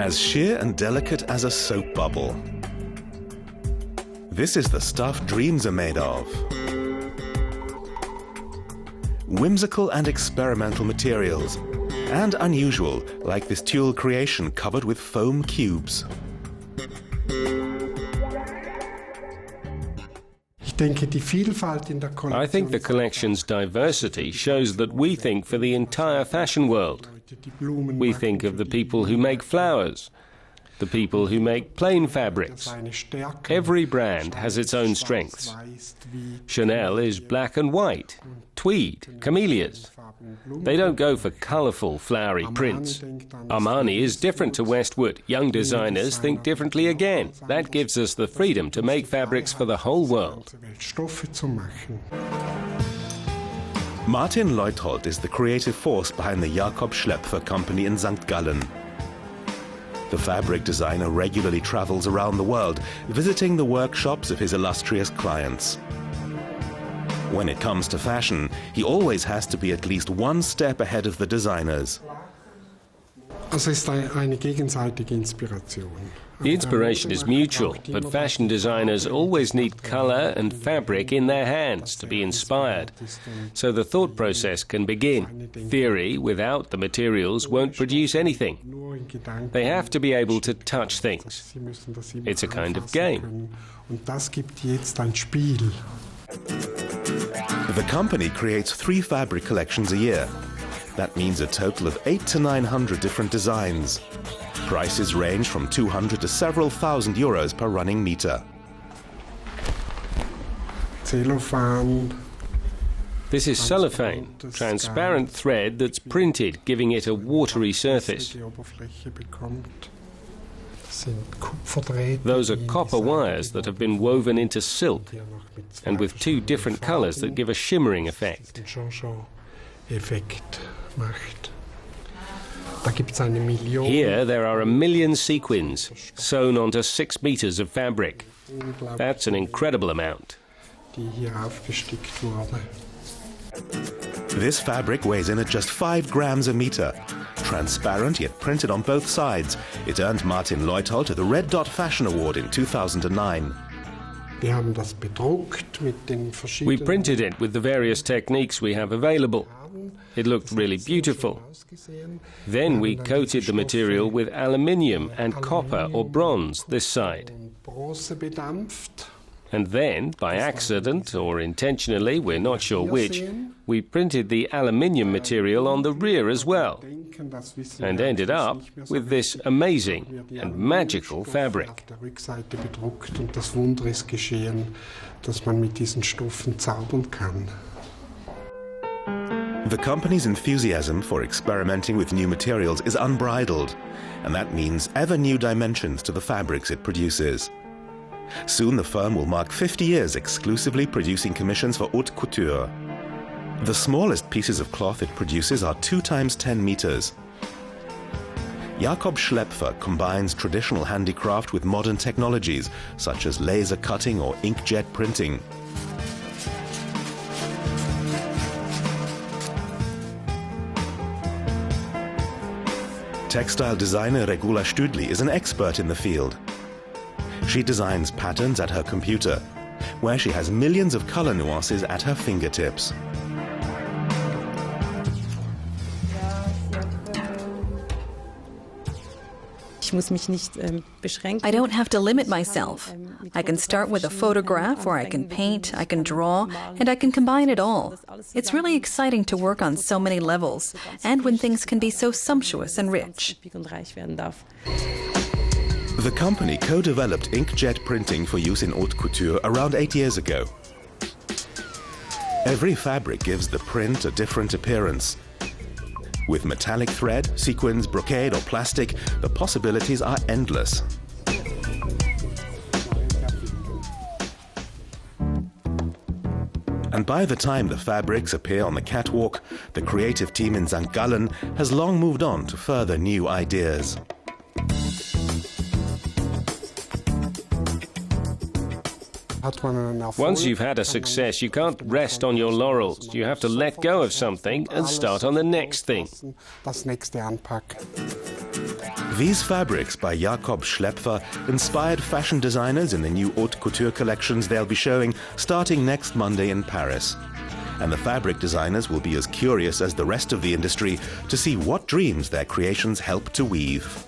As sheer and delicate as a soap bubble. This is the stuff dreams are made of. Whimsical and experimental materials, and unusual, like this tulle creation covered with foam cubes. I think the collection's diversity shows that we think for the entire fashion world. We think of the people who make flowers, the people who make plain fabrics. Every brand has its own strengths. Chanel is black and white, tweed, camellias. They don't go for colourful, flowery prints. Armani is different to Westwood. Young designers think differently again. That gives us the freedom to make fabrics for the whole world. Martin Leuthold is the creative force behind the Jakob Schlaepfer company in St. Gallen. The fabric designer regularly travels around the world, visiting the workshops of his illustrious clients. When it comes to fashion, he always has to be at least one step ahead of the designers. The inspiration is mutual, but fashion designers always need colour and fabric in their hands to be inspired, so the thought process can begin. Theory without the materials won't produce anything. They have to be able to touch things. It's a kind of game. The company creates 3 fabric collections a year. That means a total of 800 to 900 different designs. Prices range from 200 to several thousand euros per running meter. This is cellophane, transparent thread that's printed, giving it a watery surface. Those are copper wires that have been woven into silk, and with 2 different colours that give a shimmering effect. Here there are 1 million sequins sewn onto 6 meters of fabric. That's an incredible amount. This fabric weighs in at just 5 grams a meter. Transparent yet printed on both sides, it earned Martin Leuthold the Red Dot Fashion Award in 2009. We printed it with the various techniques we have available. It looked really beautiful. Then we coated the material with aluminium and copper or bronze this side. And then, by accident or intentionally, we're not sure which, we printed the aluminium material on the rear as well, and ended up with this amazing and magical fabric. The company's enthusiasm for experimenting with new materials is unbridled, and that means ever new dimensions to the fabrics it produces. Soon the firm will mark 50 years exclusively producing commissions for Haute Couture. The smallest pieces of cloth it produces are 2 times 10 meters. Jakob Schlaepfer combines traditional handicraft with modern technologies such as laser cutting or inkjet printing. Textile designer Regula Stüdli is an expert in the field. She designs patterns at her computer, where she has millions of color nuances at her fingertips. I don't have to limit myself. I can start with a photograph, or I can paint, I can draw, and I can combine it all. It's really exciting to work on so many levels, and when things can be so sumptuous and rich. The company co-developed inkjet printing for use in haute couture around 8 years ago. Every fabric gives the print a different appearance. With metallic thread, sequins, brocade or plastic, the possibilities are endless. And by the time the fabrics appear on the catwalk, the creative team in St. Gallen has long moved on to further new ideas. Once you've had a success, you can't rest on your laurels. You have to let go of something and start on the next thing. These fabrics by Jakob Schlaepfer inspired fashion designers in the new Haute Couture collections they'll be showing starting next Monday in Paris. And the fabric designers will be as curious as the rest of the industry to see what dreams their creations help to weave.